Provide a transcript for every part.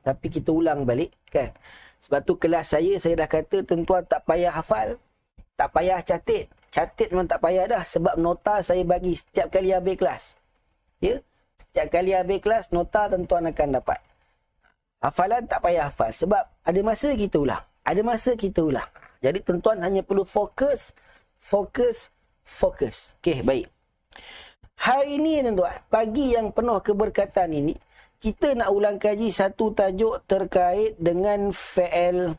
tapi kita ulang balik kan. Sebab tu kelas saya dah kata tuan-tuan tak payah hafal, tak payah catat. Catat memang tak payah dah sebab nota saya bagi setiap kali habis kelas. Ya? Setiap kali habis kelas nota tuan-tuan akan dapat. Hafalan tak payah hafal sebab ada masa kita ulang. Ada masa kita ulang. Jadi tuan-tuan hanya perlu fokus. Okey, baik. Hari ini tuan-tuan, pagi yang penuh keberkatan ini, kita nak ulang kaji satu tajuk terkait dengan fi'il.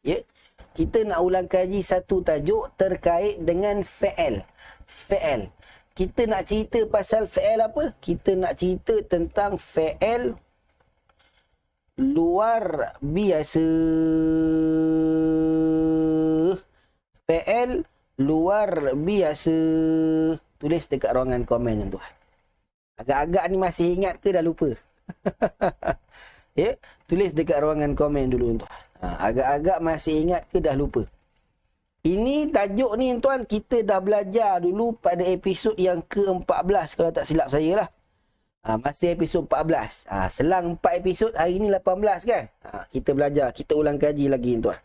Ya. Kita nak ulang kaji satu tajuk terkait dengan fi'il. Fi'il. Kita nak cerita pasal fi'il apa? Kita nak cerita tentang fi'il luar biasa. Fi'il luar biasa. Tulis dekat ruangan komen tuan-tuan. Agak-agak ni masih ingat ke dah lupa? Ya, tulis dekat ruangan komen dulu tuan. Agak-agak masih ingat ke dah lupa? Ini tajuk ni tuan kita dah belajar dulu pada episod yang ke-14 kalau tak silap saya lah. Masih episod 14. Selang 4 episod, hari ni 18 kan? Kita belajar, kita ulang kaji lagi tuan.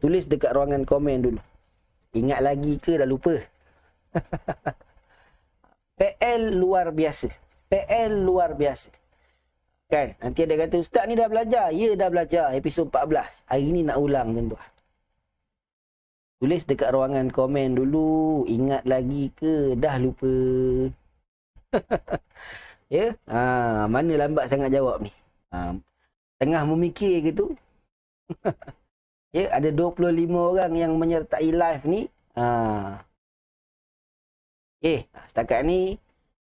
Tulis dekat ruangan komen dulu. Ingat lagi ke dah lupa? PL luar biasa. PL luar biasa. Kan? Nanti ada kata, Ustaz ni dah belajar. Ya, dah belajar. Episod 14. Hari ni nak ulang, tuan-tuan. Tulis dekat ruangan komen dulu. Ingat lagi ke? Dah lupa. Ya? Mana lambat sangat jawab ni? Tengah memikir ke tu? Ya, ada 25 orang yang menyertai live ni. Okey, setakat ni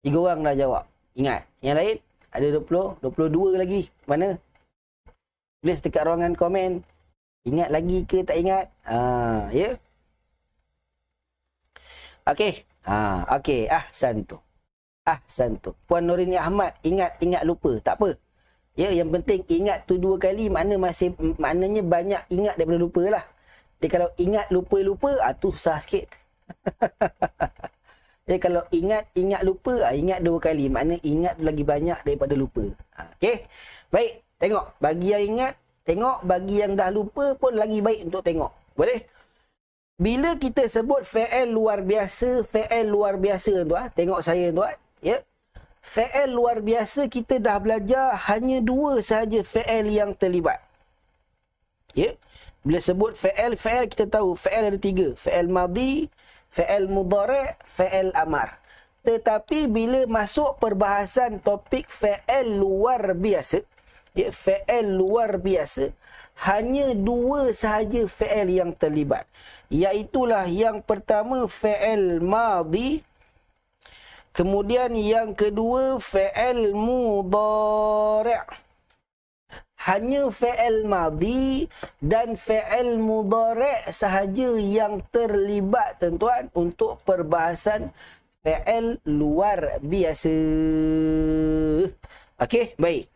3 orang dah jawab. Ingat, yang lain ada 22 lagi. Mana? Tulis dekat ruangan komen. Ingat lagi ke tak ingat? Ya. Okey. Okey, ahsantu. Puan Nurini Ahmad, ingat lupa. Tak apa. Ya, yang penting ingat tu 2 kali, maknanya banyak ingat daripada lupa lah. Jadi kalau ingat lupa, tu susah sikit. Jadi kalau ingat lupa, ingat 2 kali. Maknanya ingat lagi banyak daripada lupa. Okey. Baik, tengok. Bagi yang ingat, tengok. Bagi yang dah lupa pun lagi baik untuk tengok. Boleh? Bila kita sebut fi'il luar biasa, tuan. Tengok saya tuan. Ya. Fi'il luar biasa kita dah belajar hanya 2 sahaja fi'il yang terlibat. Ya. Bila sebut fi'il kita tahu fi'il ada 3. Fi'il madhi, fi'il mudhari', fi'il amar. Tetapi bila masuk perbahasan topik fi'il luar biasa, ya, fi'il luar biasa, hanya 2 sahaja fi'il yang terlibat. Iaitulah yang pertama fi'il madhi, kemudian yang kedua fi'il mudhari'. Hanya fi'il madhi dan fi'il mudhari' sahaja yang terlibat tuan-tuan untuk perbahasan fi'il luar biasa. Okey, baik.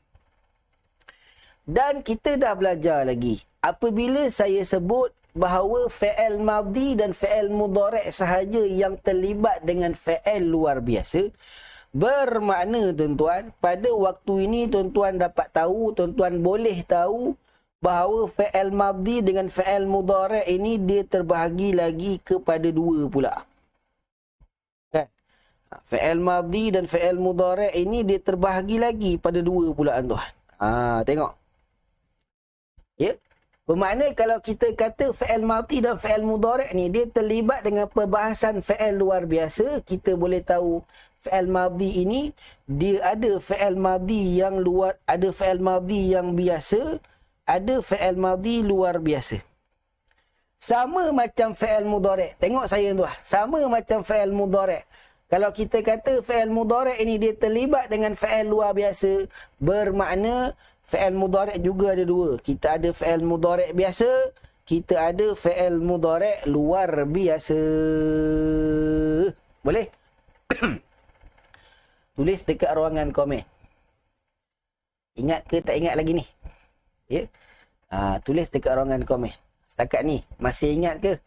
Dan kita dah belajar lagi. Apabila saya sebut bahawa fi'il madhi dan fi'il mudhari' sahaja yang terlibat dengan fi'il luar biasa, bermakna tuan-tuan, pada waktu ini tuan-tuan dapat tahu, tuan-tuan boleh tahu bahawa fi'il madhi dengan fi'il mudhari' ini dia terbahagi lagi kepada 2 pula. Kan? Fi'il madhi dan fi'il mudhari' ini dia terbahagi lagi pada 2 pula tuan. Tengok. Ya. Bermakna kalau kita kata fi'il madhi dan fi'il mudhari' ni dia terlibat dengan perbahasan fi'il luar biasa, kita boleh tahu fi'il madhi ini dia ada fi'il madhi yang luar, ada fi'il madhi yang biasa, ada fi'il madhi luar biasa. Sama macam fi'il mudhari'. Tengok saya tuan, sama macam fi'il mudhari'. Kalau kita kata fi'il mudhari' ini dia terlibat dengan fi'il luar biasa, bermakna fi'il mudhari' juga ada 2. Kita ada fi'il mudhari' biasa, kita ada fi'il mudhari' luar biasa. Boleh? Tulis dekat ruangan komen. Ingat ke tak ingat lagi ni? Ya. Tulis dekat ruangan komen. Setakat ni masih ingat ke?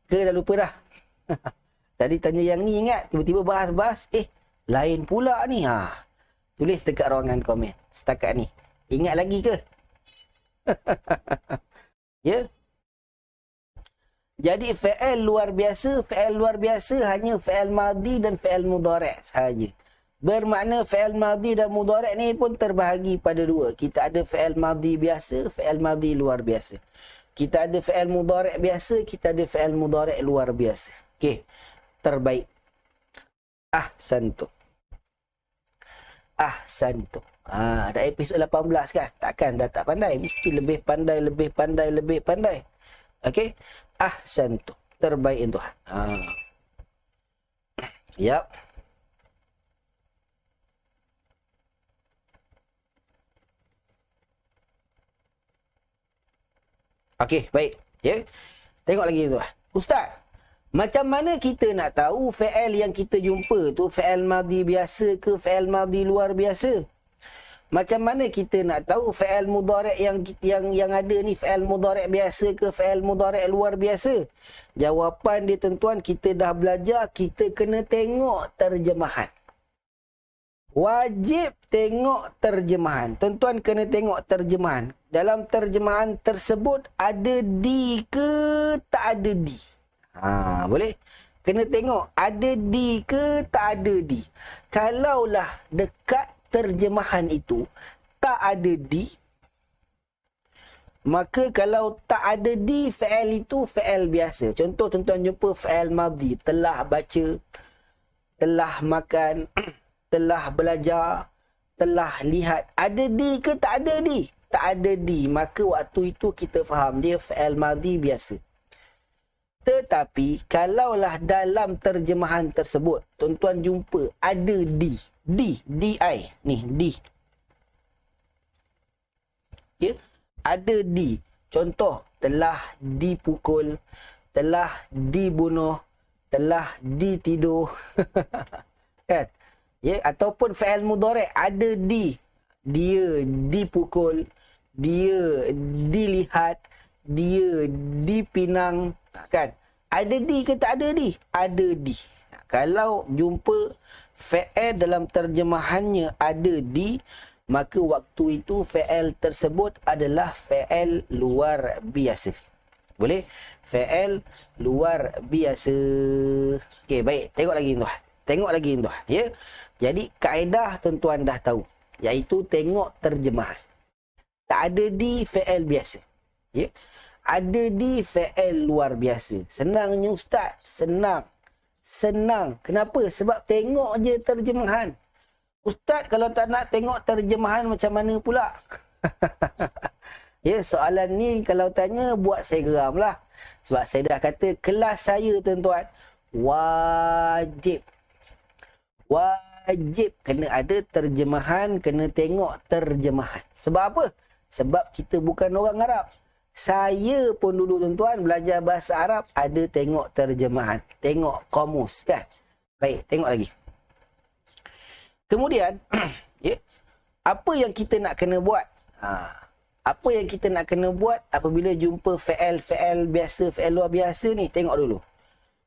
Ke dah lupa dah? Tadi tanya yang ni ingat, tiba-tiba bahas-bahas, lain pula ni. Tulis dekat ruangan komen. Setakat ni. Ingat lagi ke? Ya. Jadi fi'il luar biasa hanya fi'il madhi dan fi'il mudhari' sahaja. Bermakna fi'il madhi dan mudhari' ni pun terbahagi pada dua. Kita ada fi'il madhi biasa, fi'il madhi luar biasa. Kita ada fi'il mudhari' biasa, kita ada fi'il mudhari' luar biasa. Okey. Terbaik. Ahsantu. Ahsantu. Dah episod 18 kan? Takkan dah tak pandai. Mesti lebih pandai. Okey. Ahsantu. Terbaik tuan. Yap. Okey, baik. Ya. Tengok lagi tuan. Ustaz, macam mana kita nak tahu fi'il yang kita jumpa tu fi'il madhi biasa ke fi'il madhi luar biasa? Macam mana kita nak tahu fi'il mudhari' yang ada ni fi'il mudhari' biasa ke fi'il mudhari' luar biasa? Jawapan dia tuan-tuan, kita dah belajar, kita kena tengok terjemahan. Wajib tengok terjemahan. Tuan-tuan kena tengok terjemahan. Dalam terjemahan tersebut ada di ke tak ada di? Boleh? Kena tengok ada di ke tak ada di. Kalaulah dekat terjemahan itu tak ada di, maka kalau tak ada di, fi'il itu fi'il biasa. Contoh tuan-tuan jumpa fi'il madhi, telah baca, telah makan, telah belajar, telah lihat. Ada di ke tak ada di? Tak ada di, maka waktu itu kita faham dia fi'il madhi biasa. Tetapi kalaulah dalam terjemahan tersebut tuan-tuan jumpa ada di, ni di, ya, ada di. Contoh, telah dipukul, telah dibunuh, telah ditidur. Kan? Ya, ataupun fi'il mudhari' ada di, dia dipukul, dia dilihat, dia dipinang. Kan? Ada di ke tak ada di? Ada di. Kalau jumpa fi'il dalam terjemahannya ada di, maka waktu itu fi'il tersebut adalah fi'il luar biasa. Boleh? Fi'il luar biasa. Okey, baik. Tengok lagi tuan. Ya. Jadi kaedah tuan-tuan dah tahu, iaitu tengok terjemahan. Tak ada di, fi'il biasa. Ya. Ada di, fi'il luar biasa. Senangnya ustaz, senang. Kenapa? Sebab tengok je terjemahan. Ustaz, kalau tak nak tengok terjemahan macam mana pula? Ya, soalan ni kalau tanya buat saya geram lah. Sebab saya dah kata kelas saya tuan-tuan wajib kena ada terjemahan, kena tengok terjemahan. Sebab apa? Sebab kita bukan orang Arab. Saya pun dulu tuan-tuan belajar bahasa Arab ada tengok terjemahan, tengok kamus kan. Baik, tengok lagi. Kemudian ya, apa yang kita nak kena buat? Apa yang kita nak kena buat apabila jumpa fi'il biasa, fi'il luar biasa ni? Tengok dulu.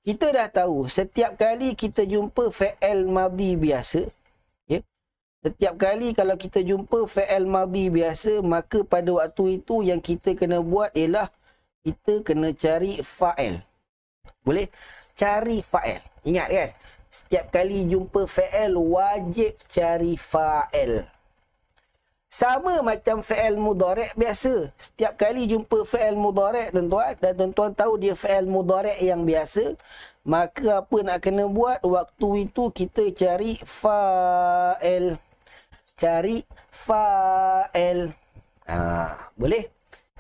Kita dah tahu setiap kali kita jumpa fi'il madhi biasa, ya, setiap kali kalau kita jumpa fi'il madhi biasa, maka pada waktu itu yang kita kena buat ialah kita kena cari fa'il. Boleh? Cari fa'il. Ingat kan? Setiap kali jumpa fi'il wajib cari fa'il. Sama macam fi'il mudhari' biasa. Setiap kali jumpa fi'il mudhari' tuan-tuan, dan tuan-tuan tahu dia fi'il mudhari' yang biasa, maka apa nak kena buat? Waktu itu kita cari fa'il. Cari fa'il. Boleh?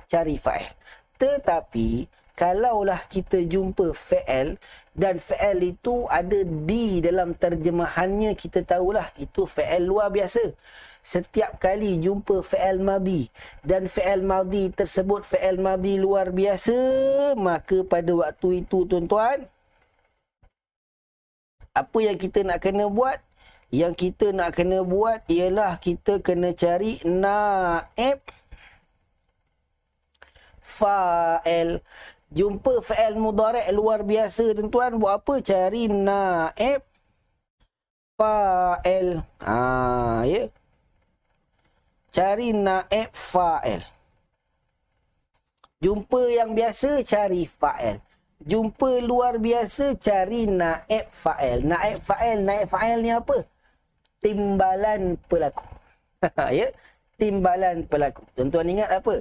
Cari fa'il. Tetapi kalaulah kita jumpa fi'il dan fi'il itu ada di dalam terjemahannya, kita tahulah itu fi'il luar biasa. Setiap kali jumpa fi'il madhi dan fi'il madhi tersebut fi'il madhi luar biasa, maka pada waktu itu tuan-tuan, apa yang kita nak kena buat? Yang kita nak kena buat ialah kita kena cari naib fa'il. Jumpa fi'il mudhari' luar biasa tuan-tuan, buat apa? Cari naib fa'il. Ya. cari naib fa'il. Jumpa yang biasa, cari fa'il. Jumpa luar biasa, cari naib fa'il. Naib fa'il ni apa? Timbalan pelaku. Ya, timbalan pelaku. Tuan-tuan ingat apa?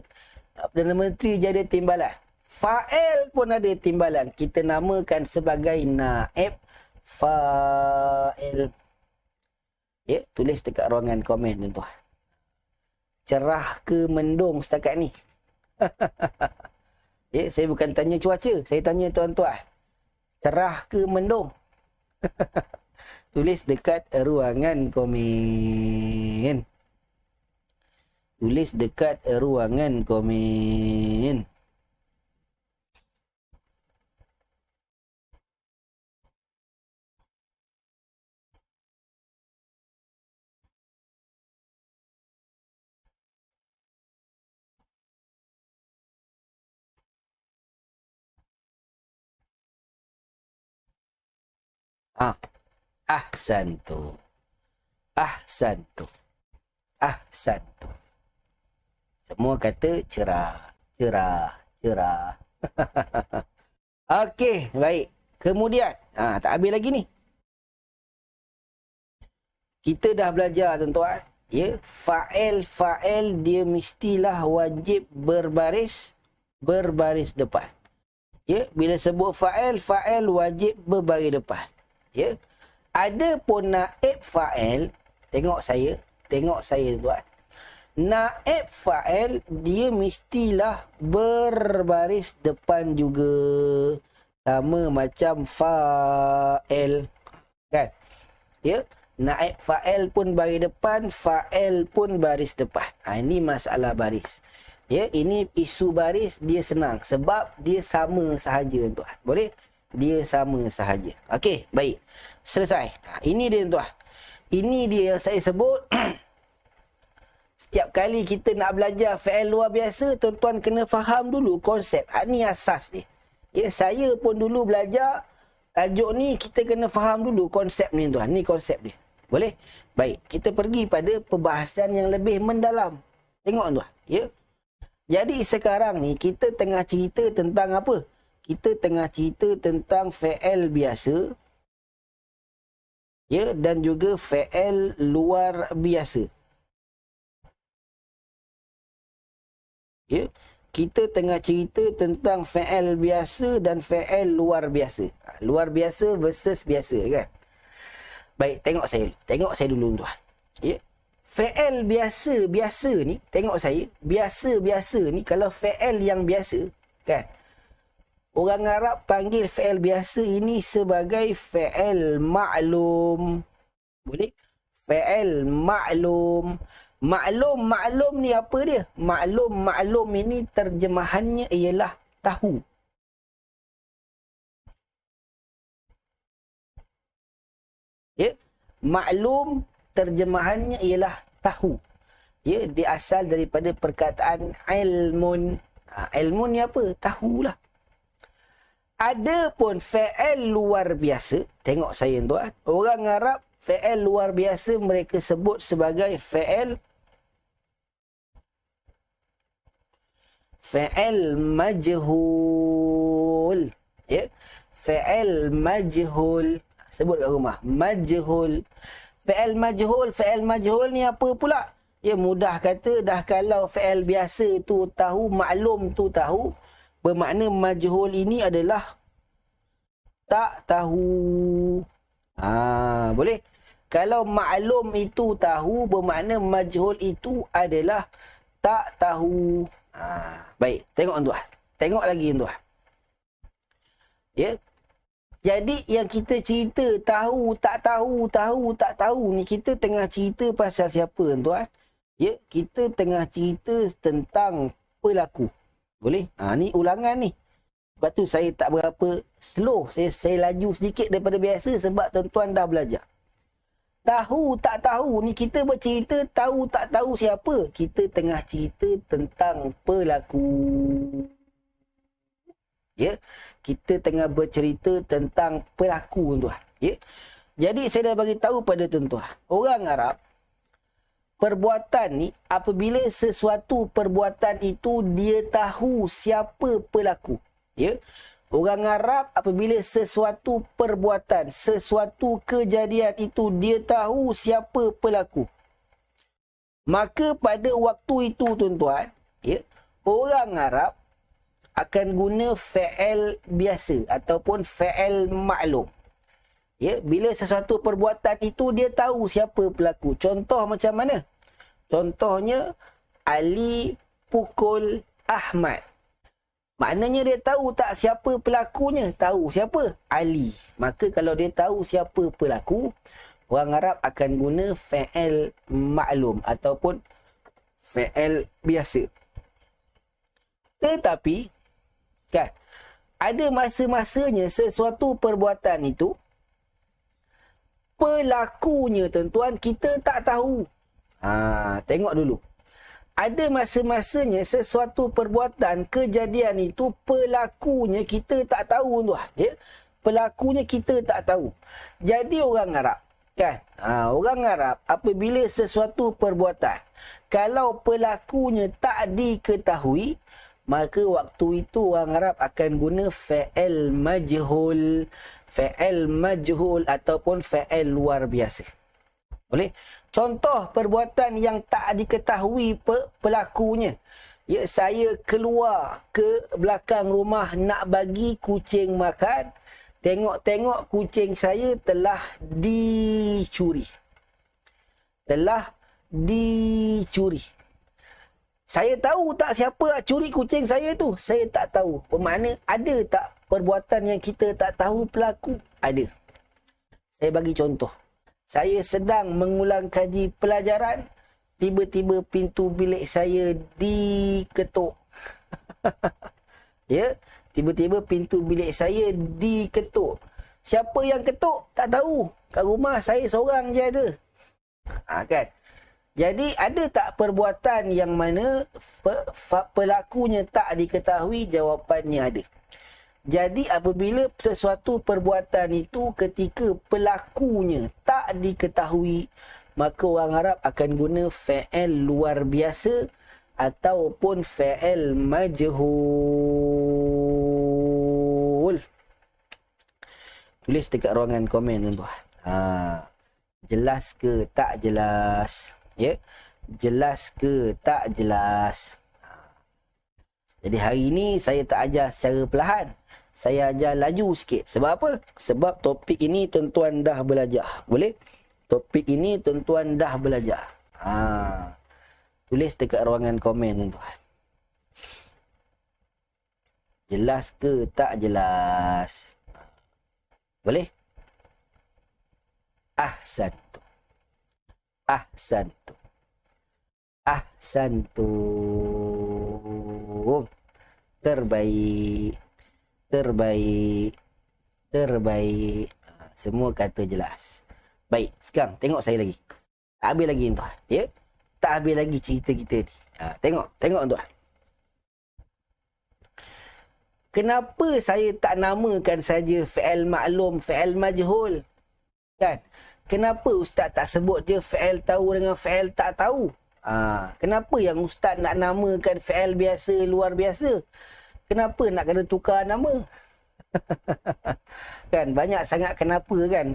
Perdana Menteri jadi timbalan. Fa'il pun ada timbalan. Kita namakan sebagai naib fa'il. Ya, tulis dekat ruangan komen tuan-tuan. Cerah ke mendung setakat ni? Ya, saya bukan tanya cuaca, saya tanya tuan-tuan. Cerah ke mendung? Tulis dekat ruangan komen. Tulis dekat ruangan komen. Ahsantu. Ahsantu. Ahsantu. Semua kata cerah, cerah, cerah. Okey, baik. Kemudian, tak habis lagi ni. Kita dah belajar tuan-tuan, ya, fa'il dia mestilah wajib berbaris depan. Ya, bila sebut fa'il wajib berbaris depan. Ya. Ada pun naib fa'il, tengok saya tuan. Naib fa'il dia mestilah berbaris depan juga. Sama macam fa'il. Kan? Ya, naib fa'il pun baris depan, fa'il pun baris depan. Ini masalah baris. Ya, ini isu baris dia senang sebab dia sama sahaja tuan. Boleh? Dia sama sahaja. Okey, baik. Selesai. Ini dia tuan. Ini dia yang saya sebut. Setiap kali kita nak belajar fi'il luar biasa, tuan-tuan kena faham dulu konsep. Ini asas dia. Ya, saya pun dulu belajar tajuk ni, kita kena faham dulu konsep ni tuan. Ni konsep dia. Boleh? Baik. Kita pergi pada perbahasan yang lebih mendalam. Tengok tuan. Ya. Jadi sekarang ni kita tengah cerita tentang apa? Kita tengah cerita tentang fi'il biasa, ya, dan juga fi'il luar biasa. Ya, kita tengah cerita tentang fi'il biasa dan fi'il luar biasa. Luar biasa versus biasa, kan? Baik, tengok saya dulu tuan. Ya. Fi'il biasa ni, tengok saya, biasa ni, kalau fi'il yang biasa, kan? Orang Arab panggil fi'il biasa ini sebagai fi'il ma'lum. Boleh? Fi'il ma'lum. Maklum ni apa dia? Maklum ini terjemahannya ialah tahu. Ya? Maklum terjemahannya ialah tahu. Ya, dia asal daripada perkataan ilmun. Ilmun ni apa? Tahulah. Ada pun fi'il luar biasa. Tengok saya tuan. Orang Arab fi'il luar biasa mereka sebut sebagai fi'il majhul. Ya. Fi'il majhul. Sebut kat rumah. Majhul. Fi'il majhul ni apa pula? Ya, mudah kata dah, kalau fi'il biasa tu tahu, maklum tu tahu, bermakna majhul ini adalah tak tahu. Boleh? Kalau maklum itu tahu, bermakna majhul itu adalah tak tahu. Baik, tengok tuan. Tengok lagi tuan. Ya. Jadi yang kita cerita tahu, tak tahu ni, kita tengah cerita pasal siapa tuan? Ya, kita tengah cerita tentang pelaku. Boleh? Ni ulangan ni. Sebab tu saya tak berapa slow. Saya laju sedikit daripada biasa sebab tuan-tuan dah belajar. Tahu tak tahu ni, kita bercerita tahu tak tahu siapa. Kita tengah cerita tentang pelaku. Ya. Kita tengah bercerita tentang pelaku tuan. Ya. Jadi saya dah bagi tahu pada tuan-tuan. Orang Arab perbuatan ni, apabila sesuatu perbuatan itu dia tahu siapa pelaku. Ya. Orang Arab apabila sesuatu perbuatan, sesuatu kejadian itu dia tahu siapa pelaku. Maka pada waktu itu tuan-tuan, ya, orang Arab akan guna fi'il biasa ataupun fi'il maklum. Ya, bila sesuatu perbuatan itu dia tahu siapa pelaku. Contoh macam mana? Contohnya Ali pukul Ahmad. Maknanya dia tahu tak siapa pelakunya? Tahu siapa? Ali. Maka kalau dia tahu siapa pelaku, orang Arab akan guna fi'il maklum ataupun fi'il biasa. Tetapi kan ada masa-masanya sesuatu perbuatan itu pelakunya tuan-tuan kita tak tahu. Tengok dulu. Ada masa-masanya sesuatu perbuatan, kejadian itu pelakunya kita tak tahu tuan. Ya? Pelakunya kita tak tahu. Jadi orang Arab kan? Orang Arab apabila sesuatu perbuatan, kalau pelakunya tak diketahui, maka waktu itu orang Arab akan guna fi'il majhul. Fi'il majhul ataupun fi'il luar biasa. Boleh? Contoh perbuatan yang tak diketahui pelakunya. Ya, saya keluar ke belakang rumah nak bagi kucing makan. Tengok-tengok kucing saya telah dicuri. Telah dicuri. Saya tahu tak siapa curi kucing saya tu? Saya tak tahu. Bermakna ada tak perbuatan yang kita tak tahu pelaku? Ada. Saya bagi contoh. Saya sedang mengulang kaji pelajaran. Tiba-tiba pintu bilik saya diketuk. Ya, tiba-tiba pintu bilik saya diketuk. Siapa yang ketuk? Tak tahu. Kat rumah saya seorang je ada. Kan? Jadi ada tak perbuatan yang mana pelakunya tak diketahui? Jawapannya ada. Jadi apabila sesuatu perbuatan itu ketika pelakunya tak diketahui, maka orang Arab akan guna fi'il luar biasa ataupun fi'il majhul. Tulis dekat ruangan komen tuan-tuan. Jelas ke tak jelas? Ya, jelas ke tak jelas? Jadi hari ini saya tak ajar secara perlahan. Saya ajar laju sikit. Sebab apa? Sebab topik ini tuan-tuan dah belajar. Boleh? Topik ini tuan-tuan dah belajar. Tulis dekat ruangan komen tuan-tuan. Jelas ke tak jelas? Boleh? Ahsantu. Ahsantu. Ahsantu. Terbaik. Terbaik. Terbaik. Semua kata jelas. Baik, sekarang tengok saya lagi. Tak habis lagi tuan. Ya? Tak habis lagi cerita kita ni. Tengok tuan. Kenapa saya tak namakan saja fi'il maklum, fi'il majhul? Kan? Kenapa ustaz tak sebut je fi'il tahu dengan fi'il tak tahu? Kenapa yang ustaz nak namakan fi'il biasa, luar biasa? Kenapa nak kena tukar nama? Kan banyak sangat kenapa kan?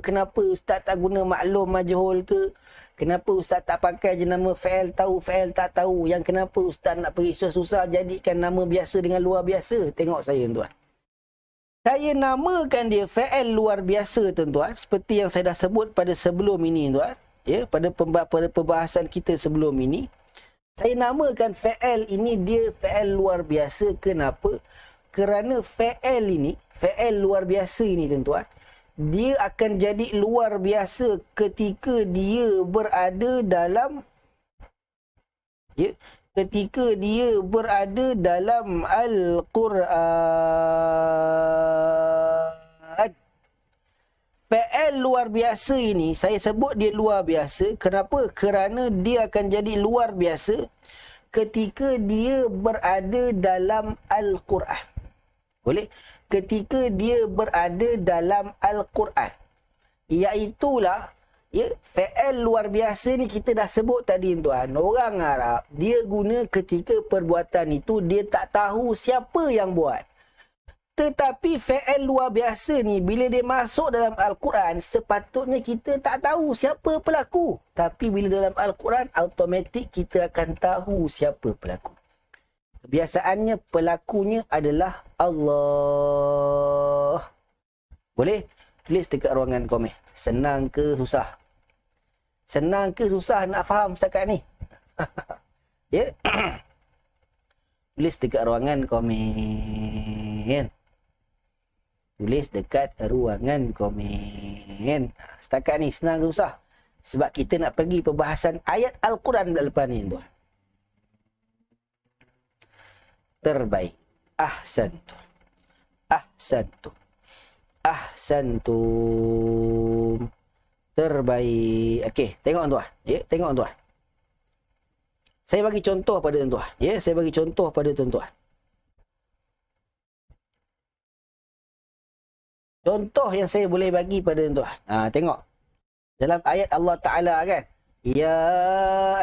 Kenapa ustaz tak guna maklum majhul ke? Kenapa ustaz tak pakai je nama fi'il tahu, fi'il tak tahu? Yang kenapa ustaz nak pergi susah-susah jadikan nama biasa dengan luar biasa? Tengok saya tuan. Saya namakan dia fi'il luar biasa tuan-tuan. Seperti yang saya dah sebut pada sebelum ini tuan. Ya, pada perbahasan kita sebelum ini. Saya namakan fi'il ini dia fi'il luar biasa. Kenapa? Kerana fi'il ini, fi'il luar biasa ini tuan-tuan, dia akan jadi luar biasa ketika dia berada dalam, ya, ketika dia berada dalam Al-Quran. Fi'il luar biasa ini, saya sebut dia luar biasa. Kenapa? Kerana dia akan jadi luar biasa ketika dia berada dalam Al-Quran. Boleh? Ketika dia berada dalam Al-Quran. Ya, fi'il luar biasa ni kita dah sebut tadi tuan. Orang Arab, dia guna ketika perbuatan itu, dia tak tahu siapa yang buat. Tetapi fi'il luar biasa ni, bila dia masuk dalam Al-Quran, sepatutnya kita tak tahu siapa pelaku. Tapi bila dalam Al-Quran, automatik kita akan tahu siapa pelaku. Kebiasaannya, pelakunya adalah Allah. Boleh? Tulis dekat ruangan komen. Senang ke susah? Senang ke susah nak faham setakat ni? Ya? Tulis dekat ruangan komen. Tulis dekat ruangan komen. Setakat ni senang ke susah? Sebab kita nak pergi perbahasan ayat Al-Quran lepas ni tuan. Terbaik. Ahsantum. Ahsantum. Ahsantum. Terbaik. Okey, tengok tuan. Ya, tengok tuan. Saya bagi contoh pada tuan. Ya, saya bagi contoh pada tuan. Contoh yang saya boleh bagi pada tuan. Tengok. Dalam ayat Allah Ta'ala kan. Ya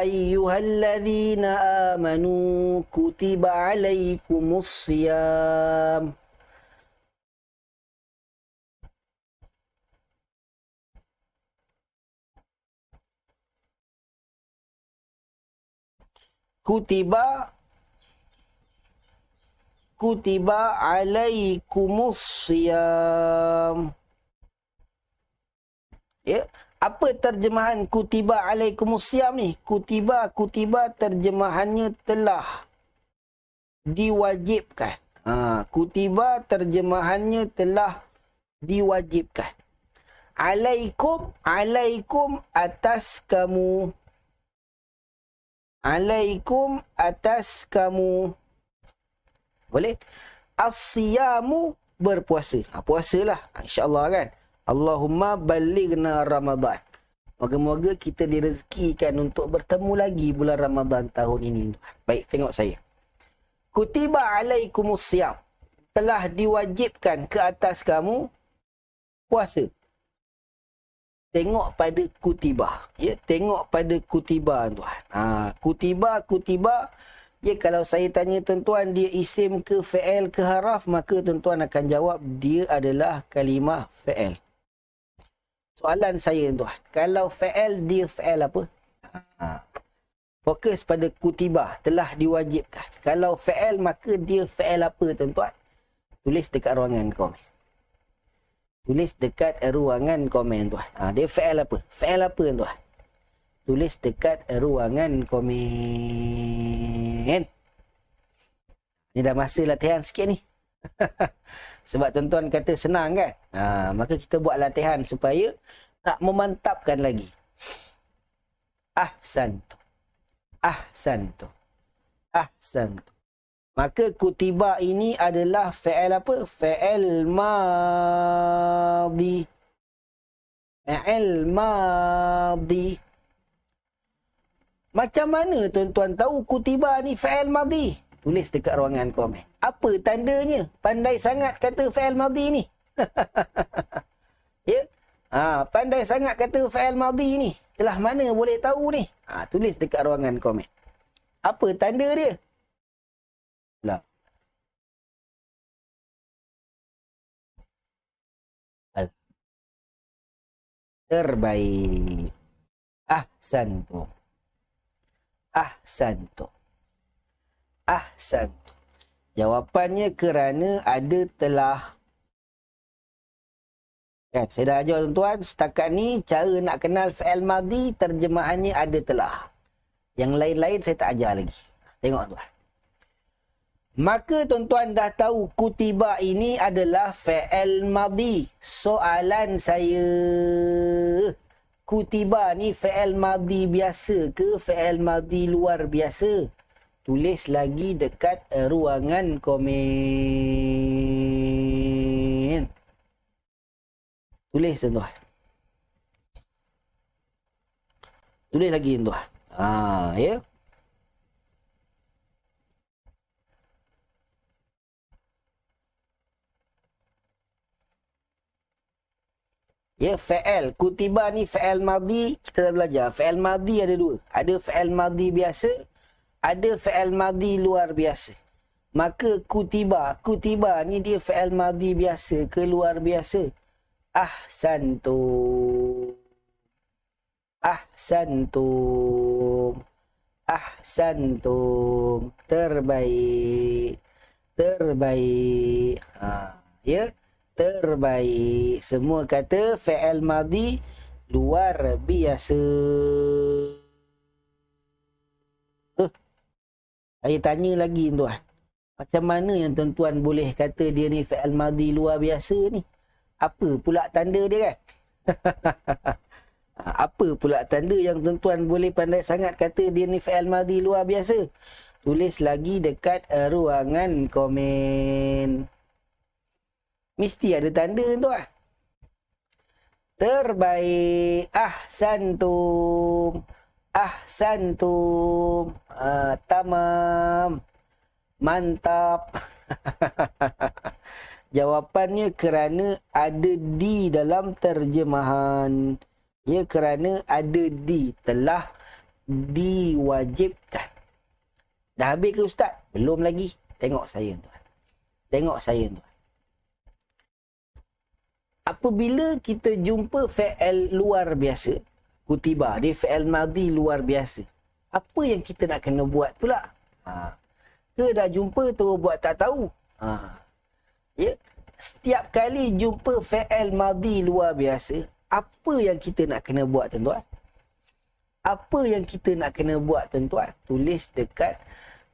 ayyuhalladzina amanu kutiba alaikumusiyam. Kutiba alaikumusiyam. Ya, apa terjemahan kutiba alaikumusiyam ni? Kutiba terjemahannya telah diwajibkan. Kutiba terjemahannya telah diwajibkan. Alaikum atas kamu. Alaikum atas kamu. Boleh? As-siyamu berpuasa. Puasalah. InsyaAllah kan. Allahumma balighna Ramadan. Moga-moga kita direzekikan untuk bertemu lagi bulan Ramadan tahun ini. Baik, tengok saya. Kutiba alaikumusiyam. Telah diwajibkan ke atas kamu puasa. Tengok pada kutibah. Ya, tengok pada kutibah tuan. Kutibah. Ya, kalau saya tanya tuan-tuan dia isim ke fi'il ke haraf, maka tuan-tuan akan jawab dia adalah kalimah fi'il. Soalan saya tuan, kalau fi'il dia fi'il apa? Fokus pada kutibah, telah diwajibkan. Kalau fi'il maka dia fi'il apa tuan-tuan? Tulis dekat ruangan komen. Tulis dekat ruangan komen tuan. Dia fi'il apa? Fi'il apa tuan? Tulis dekat ruangan komen. Ni dah masa latihan sikit ni. Sebab tuan-tuan kata senang kan? Maka kita buat latihan supaya nak memantapkan lagi. Ahsantu. Ahsantu. Ahsantu. Maka kutiba ini adalah fi'il apa? Fi'il madhi. Fi'il madhi. Macam mana tuan-tuan tahu kutiba ni fi'il madhi? Tulis dekat ruangan komen. Apa tandanya? Pandai sangat kata fi'il madhi ni. Ya? Pandai sangat kata fi'il madhi ni. Celah mana boleh tahu ni? Tulis dekat ruangan komen. Apa tanda dia? Lah. Terbaik. Ahsantu. Ahsantu. Ahsantu. Jawapannya kerana ada telah. Kan, saya dah ajar tuan-tuan, setakat ni cara nak kenal fi'il madhi terjemahannya ada telah. Yang lain-lain saya tak ajar lagi. Tengok tuan. Maka tuan-tuan dah tahu kutiba ini adalah fi'il madhi. Soalan saya, kutiba ni fi'il madhi biasa ke fi'il madhi luar biasa? Tulis lagi dekat ruangan komen. Tulis tuan-tuan. Tulis lagi tuan-tuan. Ya. Ya, fa'al. Kutiba ni fa'al madhi. Kita dah belajar. Fa'al madhi ada dua. Ada fa'al madhi biasa. Ada fa'al madhi luar biasa. Maka kutiba. Kutiba ni dia fa'al madhi biasa ke luar biasa? Ahsantum. Ahsantum. Ahsantum. Terbaik. Terbaik. Ya. Terbaik. Semua kata fa'al madhi luar biasa. Saya tanya lagi tuan. Macam mana yang tuan-tuan boleh kata dia ni fa'al madhi luar biasa ni? Apa pula tanda dia kan? Apa pula tanda yang tuan-tuan boleh pandai sangat kata dia ni fa'al madhi luar biasa? Tulis lagi dekat ruangan komen. Mesti ada tanda tuan. Terbaik. Ahsantum. Ahsantum. Tamam. Mantap. Jawapannya kerana ada di dalam terjemahan. Ya, kerana ada di. Telah diwajibkan. Dah habis ke Ustaz? Belum lagi. Tengok saya tuan. Tengok saya tuan. Apabila kita jumpa fa'al luar biasa, kutiba, dia fa'al madhi luar biasa. Apa yang kita nak kena buat pula? Ke dah jumpa terus buat tak tahu? Ya, setiap kali jumpa fa'al madhi luar biasa, apa yang kita nak kena buat tuan-tuan? Apa yang kita nak kena buat tuan-tuan? Tulis dekat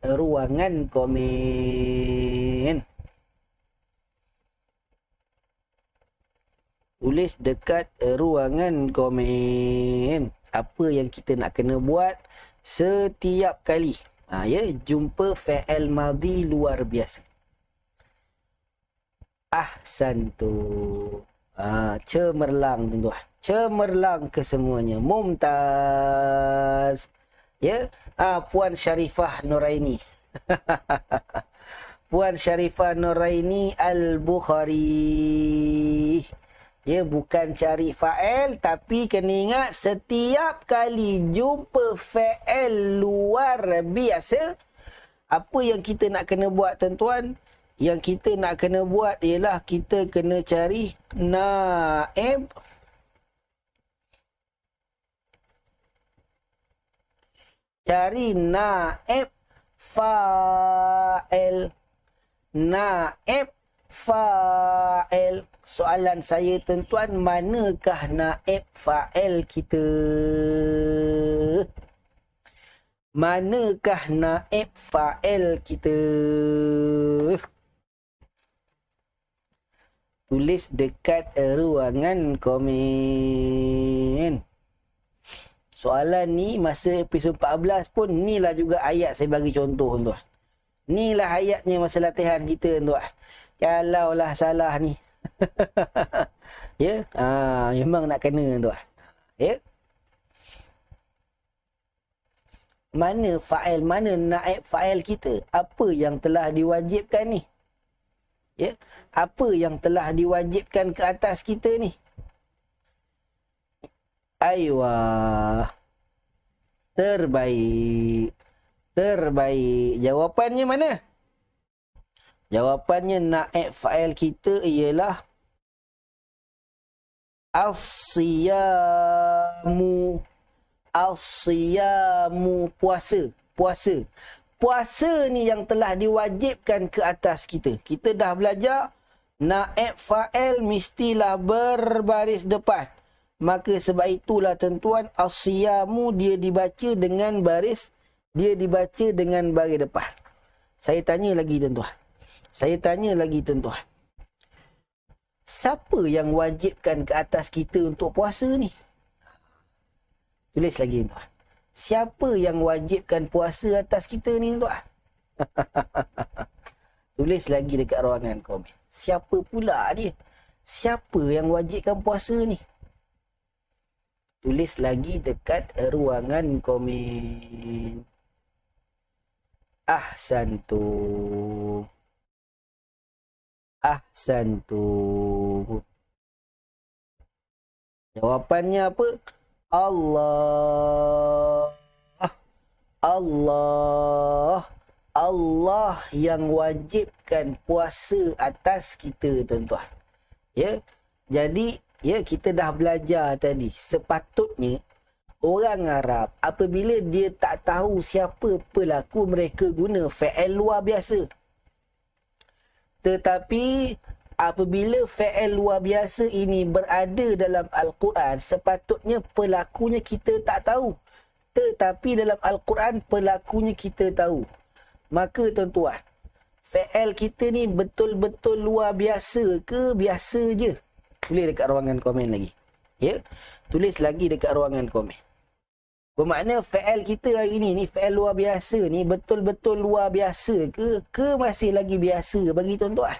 ruangan komen. Tulis dekat ruangan komen. Apa yang kita nak kena buat setiap kali. Ya, jumpa fa'al madhi luar biasa. Ahsantum. Cemerlang tuan-tuan. Cemerlang kesemuanya. Mumtaz. Ya. Puan Syarifah Nuraini. Puan Syarifah Nuraini Al-Bukhari. Ya, bukan cari fa'al, tapi kena ingat setiap kali jumpa fa'al luar biasa, apa yang kita nak kena buat tuan-tuan? Yang kita nak kena buat ialah kita kena cari naib. Cari naib fa'il. Naib fa'il. Soalan saya tuan-tuan, manakah naib fa'il kita? Manakah naib fa'il kita? Tulis dekat ruangan komen. Soalan ni masa episod 14 pun inilah juga ayat saya bagi contoh tuan. Inilah ayatnya masa latihan kita tuan. Kalaulah salah ni. Ya, memang nak kena tuan. Ya. Mana fa'il, mana naib fa'il kita? Apa yang telah diwajibkan ni? Ya, apa yang telah diwajibkan ke atas kita ni? Aywa. Terbaik. Terbaik. Jawapannya mana? Jawapannya naib fa'il kita ialah as-siyamu. As-siyamu, puasa. Puasa. Puasa ni yang telah diwajibkan ke atas kita. Kita dah belajar naib fa'il mestilah berbaris depan. Maka sebab itulah tuan-tuan, as-siyamu dia dibaca dengan baris, dia dibaca dengan baris depan. Saya tanya lagi tuan-tuan. Saya tanya lagi tuan-tuan. Siapa yang wajibkan ke atas kita untuk puasa ni? Tulis lagi tuan. Siapa yang wajibkan puasa atas kita ni tuan? Tulis lagi dekat ruangan komen. Siapa pula dia? Siapa yang wajibkan puasa ni? Tulis lagi dekat ruangan komen. Ahsantum. Ahsantum. Jawapannya apa? Allah. Allah. Allah yang wajibkan puasa atas kita, tuan-tuan. Ya. Jadi, ya, kita dah belajar tadi. Sepatutnya orang Arab apabila dia tak tahu siapa pelaku, mereka guna fi'il luar biasa. Tetapi apabila fi'il luar biasa ini berada dalam Al-Quran, sepatutnya pelakunya kita tak tahu. Tetapi dalam Al-Quran pelakunya kita tahu. Maka tuan-tuan, fi'il kita ni betul-betul luar biasa ke biasa je? Tulis dekat ruangan komen lagi. Ya? Tulis lagi dekat ruangan komen. Bermakna fi'il kita hari ni fi'il luar biasa ni betul-betul luar biasa ke masih lagi biasa bagi tuan-tuan?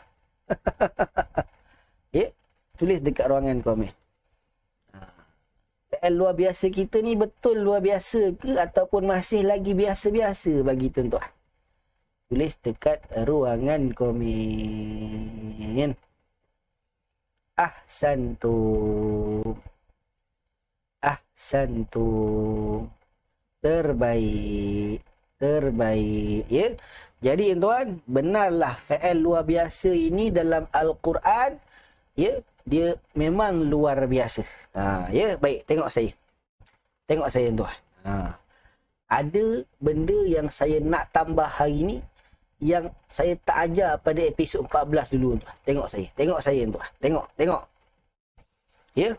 Ya? Tulis dekat ruangan komen. Fi'il luar biasa kita ni betul luar biasa ke ataupun masih lagi biasa-biasa bagi tuan-tuan? Tulis dekat ruangan komen. Ahsantum. Ahsantum. Terbaik. Terbaik. Ya. Jadi tuan, benarlah fi'il luar biasa ini dalam Al-Quran. Ya. Dia memang luar biasa. Ya, baik. Tengok saya. Tengok saya tuan. Ada benda yang saya nak tambah hari ni yang saya tak ajar pada episod 14 dulu tuan. Tengok saya. Tengok saya tuan. Tengok. Ya.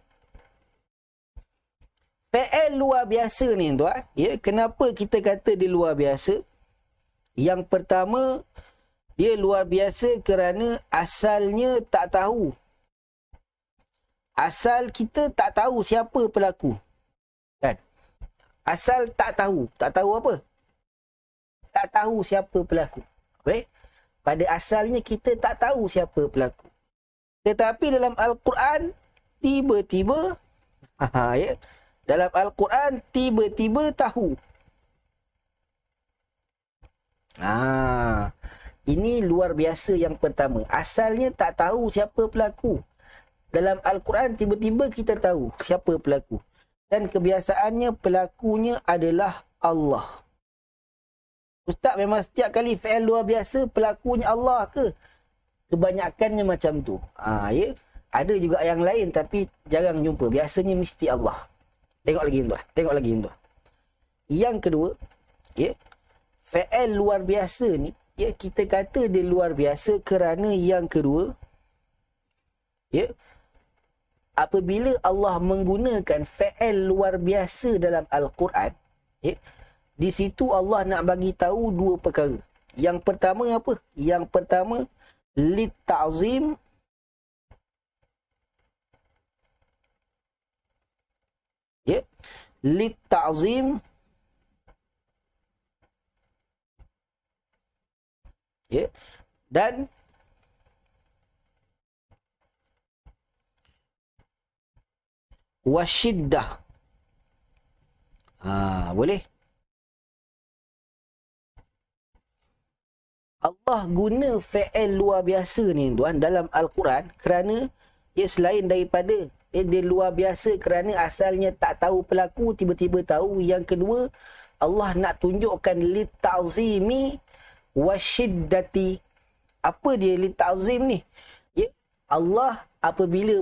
Fi'il luar biasa ni tuan. Ya, kenapa kita kata dia luar biasa? Yang pertama, dia luar biasa kerana asalnya tak tahu. Asal kita tak tahu siapa pelaku. Kan? Asal tak tahu. Tak tahu apa? Tak tahu siapa pelaku. Baik? Pada asalnya kita tak tahu siapa pelaku. Tetapi dalam Al-Quran, tiba-tiba, ya, dalam Al-Quran, tiba-tiba tahu. Ini luar biasa yang pertama. Asalnya tak tahu siapa pelaku. Dalam Al-Quran, tiba-tiba kita tahu siapa pelaku. Dan kebiasaannya, pelakunya adalah Allah. Ustaz, memang setiap kali fi'il luar biasa, pelakunya Allah ke? Kebanyakannya macam tu. Ya. Ada juga yang lain, tapi jarang jumpa. Biasanya mesti Allah. Tengok lagi tuan. Tengok lagi tuan. Yang kedua, ya, fi'il luar biasa ni, ya, kita kata dia luar biasa kerana yang kedua, ya, apabila Allah menggunakan fi'il luar biasa dalam Al-Quran, ya, di situ Allah nak bagi tahu dua perkara. Yang pertama apa? Yang pertama, lit-ta'zim. Ya, lit-ta'zim. Ya, dan wasyiddah. Boleh? Allah guna fi'il luar biasa ni tuan dalam Al-Quran kerana ia selain daripada dia luar biasa kerana asalnya tak tahu pelaku, tiba-tiba tahu. Yang kedua, Allah nak tunjukkan li-ta'zimi wasyiddati. Apa dia li-ta'zim ni? Ya, Allah apabila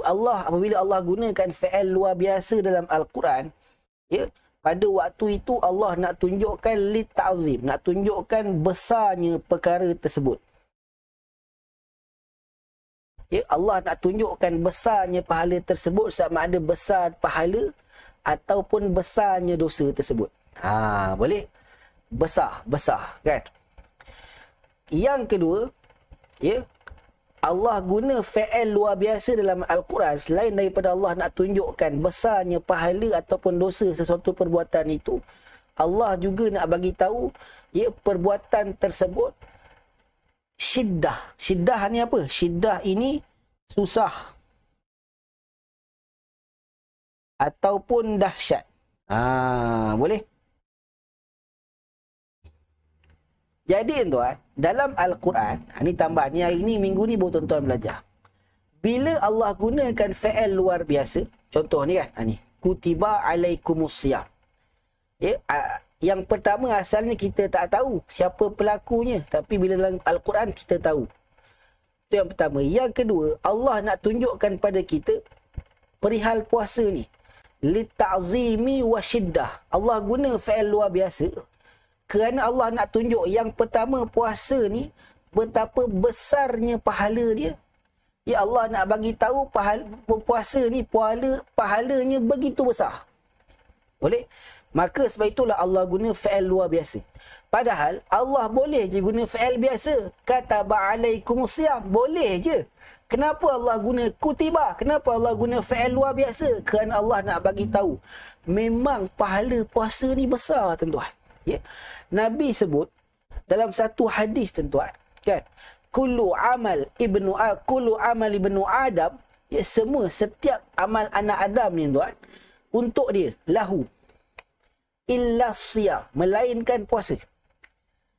Allah gunakan fi'il luar biasa dalam Al-Quran, ya, pada waktu itu Allah nak tunjukkan li-ta'zim, nak tunjukkan besarnya perkara tersebut. Ya, Allah nak tunjukkan besarnya pahala tersebut, sama ada besar pahala ataupun besarnya dosa tersebut. Boleh? Besar kan? Yang kedua, ya, Allah guna fi'il luar biasa dalam Al-Quran selain daripada Allah nak tunjukkan besarnya pahala ataupun dosa sesuatu perbuatan itu, Allah juga nak bagi tahu, ya, perbuatan tersebut syiddah. Syiddah ni apa? Syiddah ini susah ataupun dahsyat. Boleh? Jadi tuan, dalam Al-Quran, ni tambah ni hari ni, minggu ni baru tuan-tuan belajar. Bila Allah gunakan fi'il luar biasa, Contoh ni kan, ni. Kutiba alaikumusiyam. Ya, yang pertama asalnya kita tak tahu siapa pelakunya. Tapi bila dalam Al-Quran kita tahu. Itu yang pertama. Yang kedua, Allah nak tunjukkan pada kita perihal puasa ni. Lita'zimi wa syiddah. Allah guna fi'il luar biasa. Kerana Allah nak tunjuk yang pertama puasa ni betapa besarnya pahala dia. Ya Allah nak bagi tahu puasa ni pahalanya begitu besar. Boleh? Maka sebab itulah Allah guna fi'il luar biasa. Padahal Allah boleh je guna fi'il biasa. Kataba alaikumusiyam. Boleh je. Kenapa Allah guna kutiba? Kenapa Allah guna fi'il luar biasa? Kerana Allah nak bagi tahu memang pahala puasa ni besar, tuan-tuan. Ya. Nabi sebut dalam satu hadis, tuan-tuan, kan? Kullu amal ibnu Adam, ya, setiap amal anak Adam ni, tuan, untuk dia lahu illa siyam, melainkan puasa.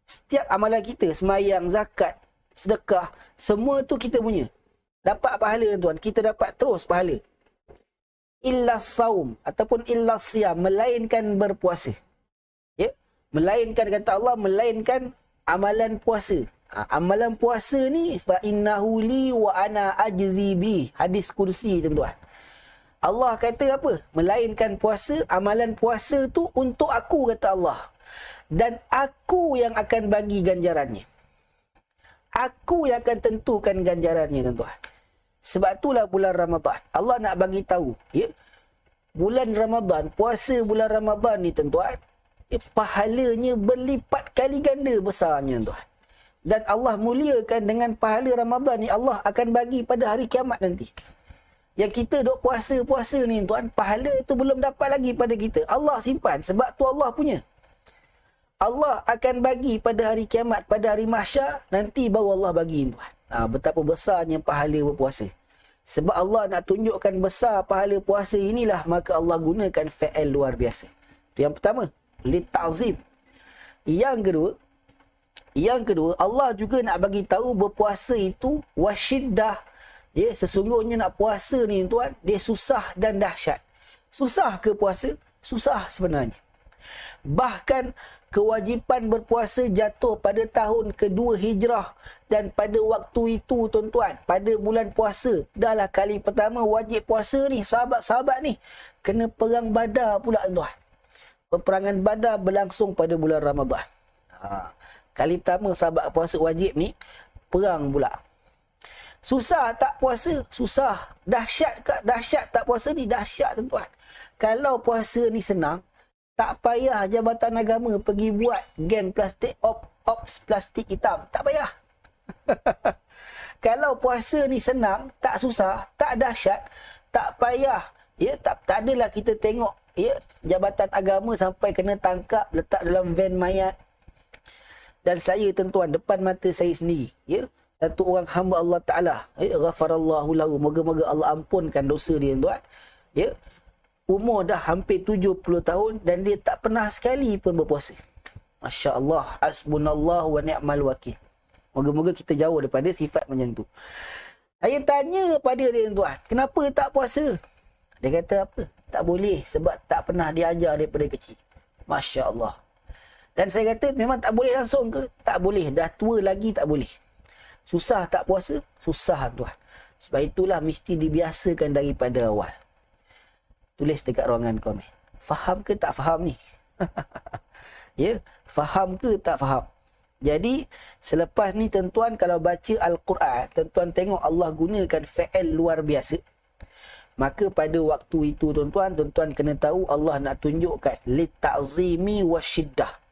Setiap amalan kita, semayang, zakat, sedekah, semua tu kita punya. Dapat pahala, tuan, kita dapat terus pahala. Illa saum ataupun illa siyam, melainkan berpuasa. Ya, melainkan, kata Allah, melainkan amalan puasa. Amalan puasa ni fa innahu li wa ana ajzi bi. Hadis kursi, tuan-tuan. Allah kata apa? Melainkan puasa, amalan puasa tu untuk aku, kata Allah. Dan aku yang akan bagi ganjarannya. Aku yang akan tentukan ganjarannya, tuan-tuan. Sebab itulah bulan Ramadan. Allah nak bagi tahu, ya. Bulan Ramadan, puasa bulan Ramadan ni, tuan-tuan, pahalanya berlipat kali ganda besarnya, tuan. Dan Allah muliakan dengan pahala Ramadan ni, Allah akan bagi pada hari kiamat nanti. Yang kita duk puasa-puasa ni, tuan, pahala tu belum dapat lagi pada kita. Allah simpan sebab tu Allah punya. Allah akan bagi pada hari kiamat, pada hari mahsyar, nanti baru Allah bagi, tuan. Betapa besarnya pahala berpuasa. Sebab Allah nak tunjukkan besar pahala puasa inilah, maka Allah gunakan fi'il luar biasa. Itu yang pertama, lita'zim. Yang kedua, Allah juga nak bagi tahu berpuasa itu wasyiddah. Ya, sesungguhnya nak puasa ni, tuan, dia susah dan dahsyat. Susah ke puasa? Susah sebenarnya. Bahkan kewajipan berpuasa jatuh pada tahun kedua Hijrah. Dan pada waktu itu, tuan-tuan, pada bulan puasa, dahlah kali pertama wajib puasa ni, sahabat-sahabat ni, kena perang Badar pula, tuan. Peperangan Badar berlangsung pada bulan Ramadan. Kali pertama sahabat puasa wajib ni, perang pula. Susah tak puasa? Susah. Dahsyat tak? Dahsyat tak puasa ni? Dahsyat, tuan-tuan. Kalau puasa ni senang, tak payah Jabatan Agama pergi buat geng plastik, ops plastik hitam. Tak payah. Kalau puasa ni senang, tak susah, tak dahsyat, tak payah. Ya, tak adalah kita tengok, ya, Jabatan Agama sampai kena tangkap, letak dalam van mayat. Dan saya, tuan-tuan, depan mata saya sendiri, ya, satu orang hamba Allah Ta'ala, ya, ghafarallahu lahu, moga-moga Allah ampunkan dosa dia, tuan. Ya, umur dah hampir 70 tahun dan dia tak pernah sekali pun berpuasa. Masya Allah, hasbunallahu wa ni'mal wakil. Moga-moga kita jauh daripada sifat macam tu. Saya tanya pada dia, tuan, kenapa tak puasa? Dia kata apa? Tak boleh sebab tak pernah diajar daripada kecil. Masya Allah. Dan saya kata, memang tak boleh langsung ke? Tak boleh. Dah tua lagi tak boleh. Susah tak puasa? Susah, tuan. Sebab itulah mesti dibiasakan daripada awal. Tulis dekat ruangan komen. Faham ke tak faham ni? Ya, faham ke tak faham? Jadi, selepas ni, tuan-tuan, kalau baca Al-Quran, tuan-tuan tengok Allah gunakan fi'il luar biasa. Maka pada waktu itu, tuan-tuan kena tahu Allah nak tunjukkan lita'zimi wasyiddah.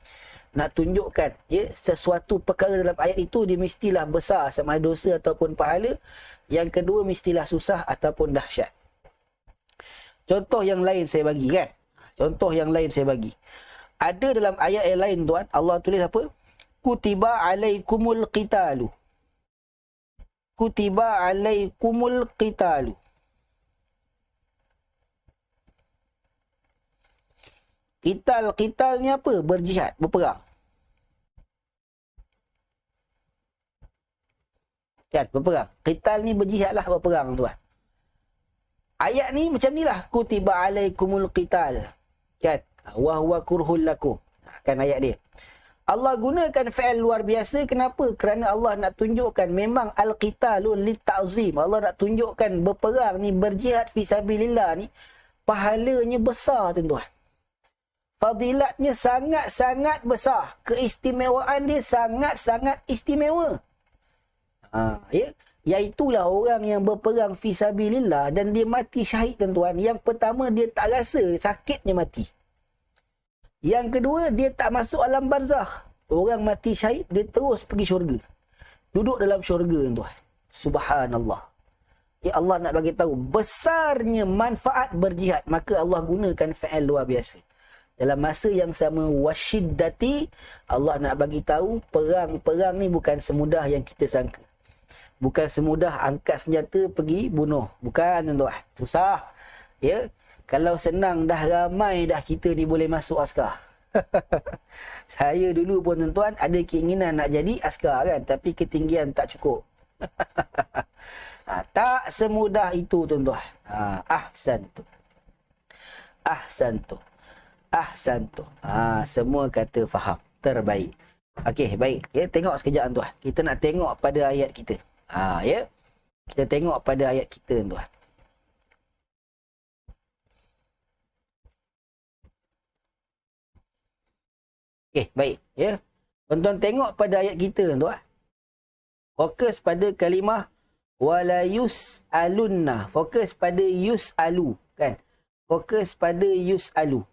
Nak tunjukkan, ya, sesuatu perkara dalam ayat itu dia mestilah besar sama ada dosa ataupun pahala. Yang kedua, mestilah susah ataupun dahsyat. Contoh yang lain saya bagi, kan? Contoh yang lain saya bagi. Ada dalam ayat yang lain, tuan, Allah tulis apa? Kutiba alaikumul qitalu. Kutiba alaikumul qitalu. Qital ni apa? Berjihad, berperang. Kan, berperang. Qital ni berjihad lah, berperang, tuan. Ayat ni macam ni lah. Kutiba alaikumul qital. Kan? Wa huwa kurhul lakum. Kan ayat dia. Allah gunakan fi'il luar biasa. Kenapa? Kerana Allah nak tunjukkan memang al-qitalun lit-ta'zim. Allah nak tunjukkan berperang ni, berjihad fisabilillah ni, pahalanya besar tuan-tuan. Fadilatnya sangat-sangat besar. Keistimewaan dia sangat-sangat istimewa. Ya? Iaitulah orang yang berperang fisabilillah dan dia mati syahid tuan-tuan. Yang pertama, dia tak rasa sakitnya mati. Yang kedua, dia tak masuk alam barzakh. Orang mati syahid, dia terus pergi syurga. Duduk dalam syurga tuan-tuan. Subhanallah. Ya Allah nak bagi tahu besarnya manfaat berjihad. Maka Allah gunakan fi'il luar biasa. Dalam masa yang sama, wasyiddati, Allah nak bagi tahu perang-perang ni bukan semudah yang kita sangka. Bukan semudah angkat senjata pergi bunuh. Bukan tuan-tuan. Susah. Ya. Kalau senang dah ramai dah kita ni boleh masuk askar. Saya dulu pun tuan-tuan ada keinginan nak jadi askar kan. Tapi ketinggian tak cukup. Tak semudah itu tuan-tuan. Ahsantu. Ahsantu. Ahsantu. Semua kata faham. Terbaik. Okey, baik. Ya, tengok sekejap tuan. Kita nak tengok pada ayat kita. Ya. Kita tengok pada ayat kita tuan. Okey, baik. Ya. Tuan-tuan tengok pada ayat kita tuan. Fokus pada kalimah wala yus'alunna. Fokus pada yus'alu, kan? Fokus pada yus'alu.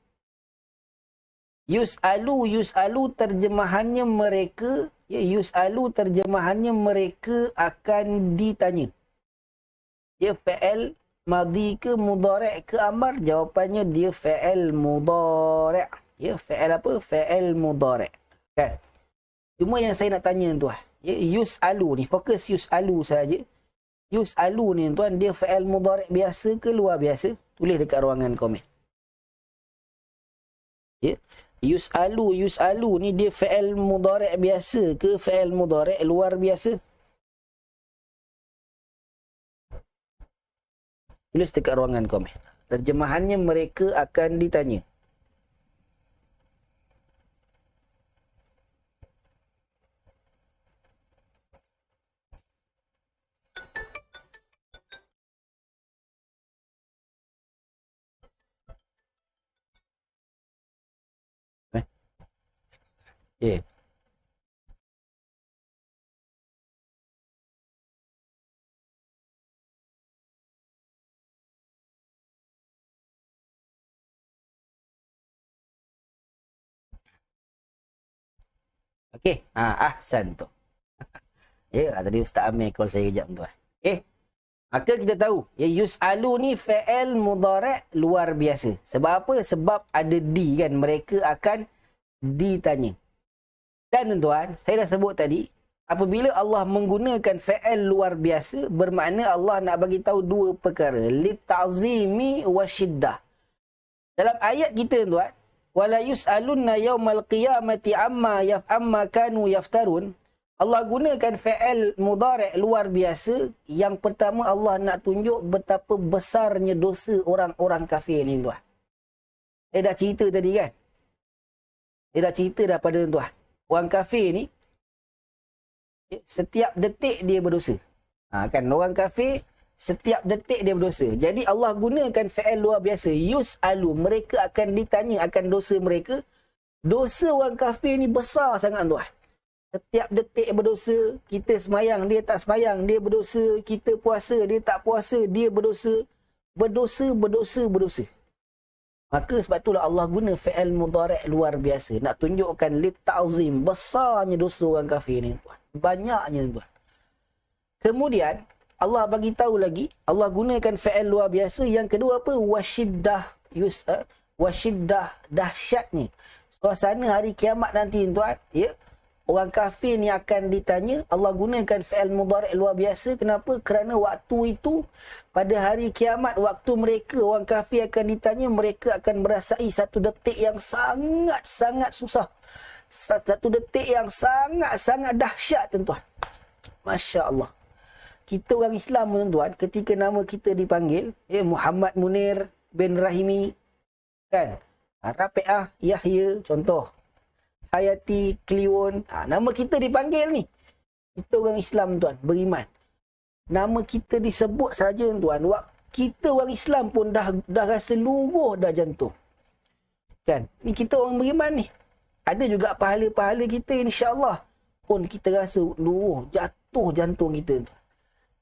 Yus'alu terjemahannya mereka, ya, yus'alu terjemahannya mereka akan ditanya. Ya, fi'il madhi ke mudhari' ke amar? Jawapannya dia fi'il mudhari'. Ya, fi'il apa? Fi'il mudhari'. Kan? Cuma yang saya nak tanya tuan, ya, yus'alu ni, fokus yus'alu saja. Yus'alu ni tuan, dia fi'il mudhari' biasa ke luar biasa? Tulis dekat ruangan komen. Ya. Yus'alu ni dia fi'il mudhari' biasa ke fi'il mudhari' luar biasa? Tulis dekat ruangan komen. Terjemahannya mereka akan ditanya. Yeah. Okey, ahsan tu. Ya, tadi Ustaz Amir call saya kejap tuan. Okey. Maka kita tahu, ya, yus'alu ni fi'il mudhari' luar biasa. Sebab apa? Sebab ada di, kan, mereka akan ditanya. Dan tuan-tuan, saya dah sebut tadi, apabila Allah menggunakan fi'il luar biasa, bermakna Allah nak bagi tahu dua perkara, lit'azimi wasyiddah. Dalam ayat kita tuan, wala yus'alunna yaumal qiyamati amma kanu yaftarun. Allah gunakan fi'il mudhari' luar biasa. Yang pertama, Allah nak tunjuk betapa besarnya dosa orang-orang kafir ni tuan. Saya dah cerita tadi kan? Saya dah cerita dah pada tuan. Orang kafir ni, setiap detik dia berdosa. Kan, orang kafir, setiap detik dia berdosa. Jadi Allah gunakan fi'il luar biasa. Yus'alu, mereka akan ditanya akan dosa mereka. Dosa orang kafir ni besar sangat tuan. Setiap detik berdosa. Kita semayang, dia tak semayang. Dia berdosa. Kita puasa, dia tak puasa. Dia berdosa. Berdosa. Maka sebab itulah Allah guna fi'il mudhari' luar biasa. Nak tunjukkan lit-ta'zim. Besarnya dosa orang kafir ni tuan. Banyaknya tuan. Kemudian, Allah bagi tahu lagi, Allah gunakan fi'il luar biasa. Yang kedua apa? Wasyiddah, dahsyatnya. Suasana hari kiamat nanti tuan, ya. Orang kafir ni akan ditanya, Allah gunakan fi'il mudhari' luar biasa. Kenapa? Kerana waktu itu, pada hari kiamat, waktu mereka, orang kafir akan ditanya, mereka akan merasai satu detik yang sangat-sangat susah. Satu detik yang sangat-sangat dahsyat tuan-tuan. Masya Allah. kita orang Islam tuan-tuan, ketika nama kita dipanggil, Muhammad Munir bin Rahimi, kan? Rafi'ah Yahya, contoh. Hayati Kliwon, nama kita dipanggil ni. Kita orang Islam tuan, beriman. Nama kita disebut saja tuan, kita orang Islam pun dah rasa luruh dah jantung. Kan? Ni kita orang beriman ni. Ada juga pahala-pahala kita insya-Allah pun kita rasa luruh, jatuh jantung kita.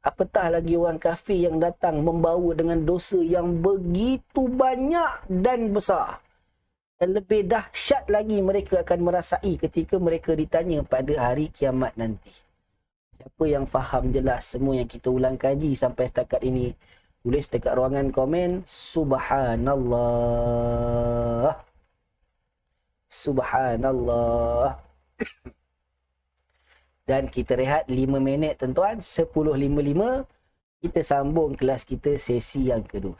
Apatah lagi orang kafir yang datang membawa dengan dosa yang begitu banyak dan besar. Dan lebih dahsyat lagi mereka akan merasai ketika mereka ditanya pada hari kiamat nanti. Siapa yang faham jelas semua yang kita ulang kaji sampai setakat ini, tulis dekat ruangan komen, Subhanallah. Subhanallah. Dan kita rehat 5 minit tuan-tuan, 10.55 kita sambung kelas kita sesi yang kedua.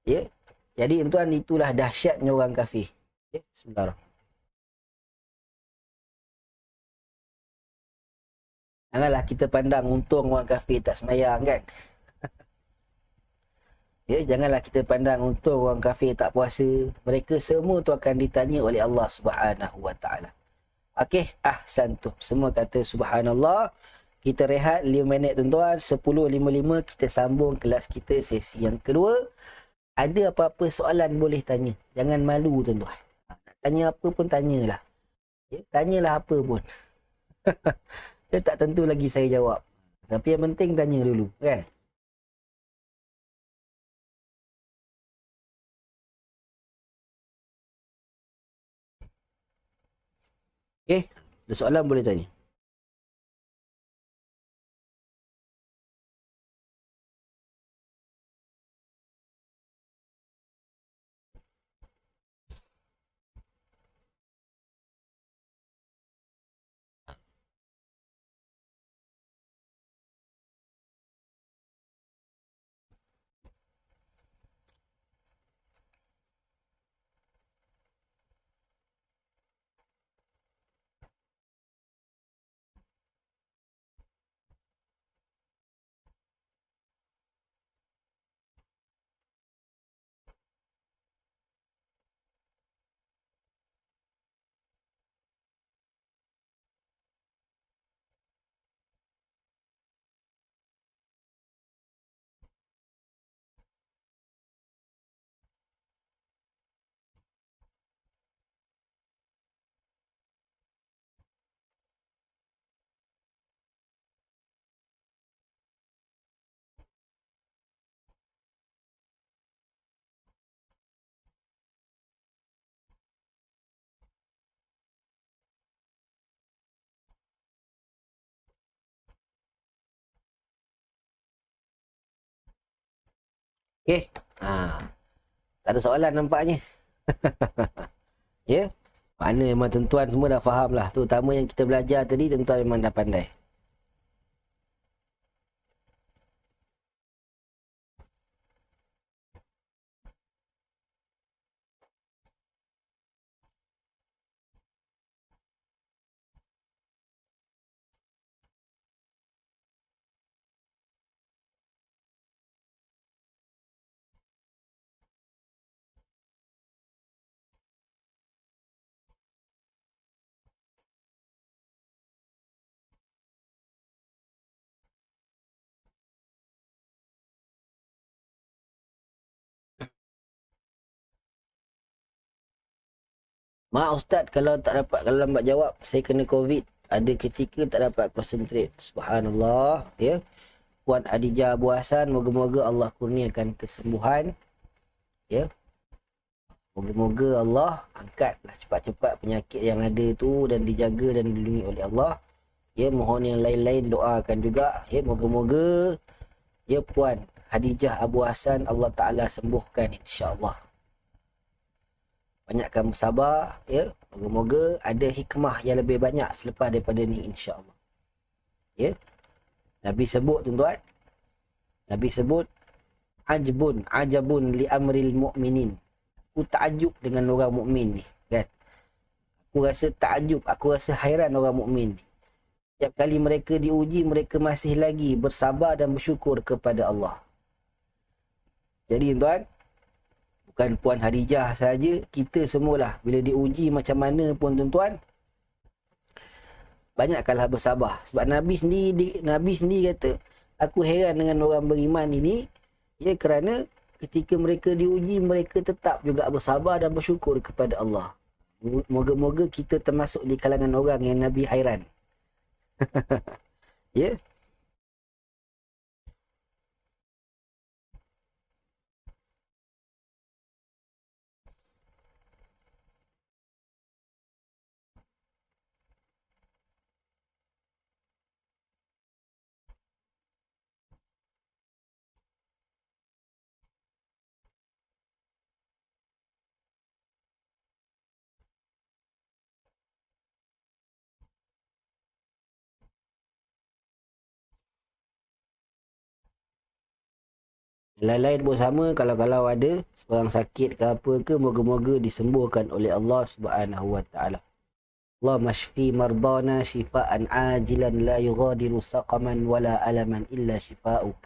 Ya. Jadi tuan-tuan, itulah dahsyatnya orang kafir. Ya, bismillahirrahmanirrahim. Janganlah kita pandang untung orang kafir tak semayang kan. Ya, janganlah kita pandang untung orang kafir tak puasa. Mereka semua tu akan ditanya oleh Allah Subhanahu Wa Taala. Okey, ahsantum. Semua kata subhanallah. Kita rehat 5 minit tuan-tuan. 10.55 kita sambung kelas kita sesi yang kedua. Ada apa-apa soalan boleh tanya. Jangan malu tuan-tuan. Nak tanya apa pun tanyalah. Ya, tanyalah apa pun. Dia tak tentu lagi saya jawab. Tapi yang penting tanya dulu kan. Okey, ada soalan boleh tanya. Okey. Tak ada soalan nampaknya. Ya. Mana memang tuan-tuan semua dah faham lah. Terutama yang kita belajar tadi, tuan-tuan memang dah pandai. Mak Ustaz, kalau lambat jawab, saya kena COVID. Ada ketika tak dapat konsentrate. Subhanallah. Ya. Puan Adijah Abu Hassan, moga-moga Allah kurniakan kesembuhan. Ya. Moga-moga Allah angkatlah cepat-cepat penyakit yang ada tu dan dijaga dan dilindungi oleh Allah. Ya, mohon yang lain-lain doakan juga. Ya, moga-moga ya Puan Hadijah Abu Hassan Allah Ta'ala sembuhkan insya-Allah. Banyakkan bersabar, ya. Moga-moga ada hikmah yang lebih banyak selepas daripada ni insya-Allah. Ya. Nabi sebut tuan-tuan. Nabi sebut ajabun li amril mu'minin. Aku takjub dengan orang mukmin ni, kan? Aku rasa takjub, aku rasa hairan orang mukmin ni. Setiap kali mereka diuji, mereka masih lagi bersabar dan bersyukur kepada Allah. Jadi tuan, bukan Puan Hadijah saja, kita semualah bila diuji macam mana pun tuan-tuan, banyakkanlah bersabar. Sebab Nabi sendiri kata, aku heran dengan orang beriman ini, ya, kerana ketika mereka diuji, mereka tetap juga bersabar dan bersyukur kepada Allah. Moga-moga kita termasuk di kalangan orang yang Nabi hairan. Ya. Lain-lain pun sama, kalau ada seorang sakit ke apa ke, moga-moga disembuhkan oleh Allah Subhanahu wa taala. Allahumma shfi mardana shifaan ajilan la yughadiru saqaman wala alaman illa shifa'uk.